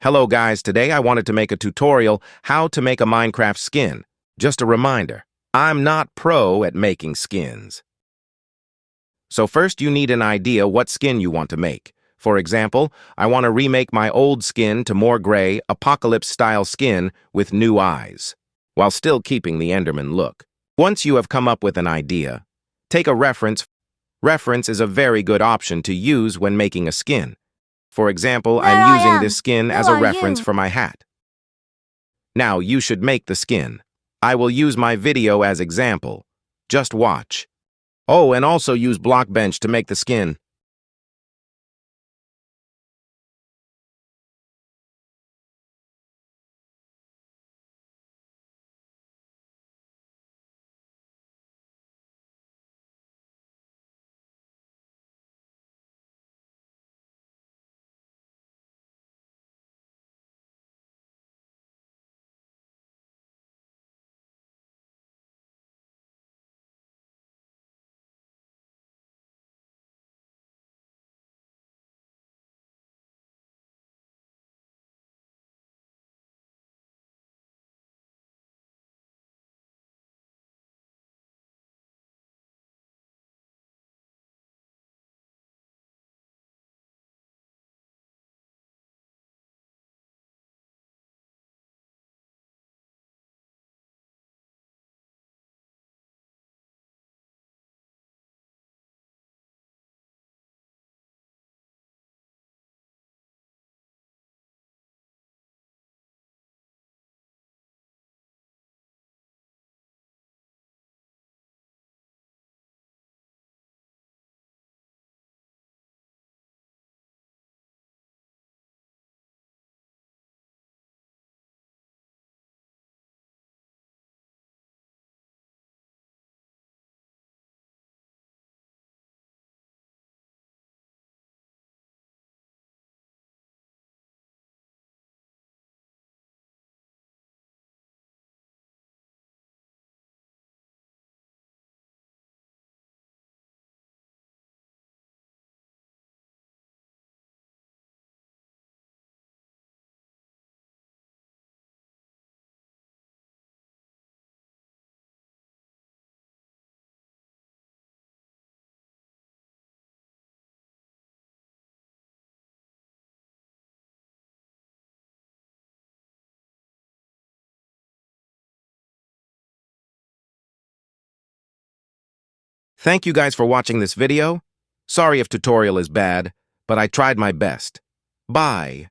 Hello guys, today I wanted to make a tutorial how to make a Minecraft skin. Just a reminder, I'm not pro at making skins. So first you need an idea what skin you want to make. For example, I want to remake my old skin to more gray, apocalypse-style skin with new eyes, while still keeping the Enderman look. Once you have come up with an idea, take a reference. Reference is a very good option to use when making a skin. For example, There I'm I using am. this skin Who as a are reference you? for my hat. Now you should make the skin. I will use my video as example. Just watch. Oh, and also use BLOCKBENCH to make the skin. Thank you guys for watching this video. Sorry if tutorial is bad, but I tried my best. Bye.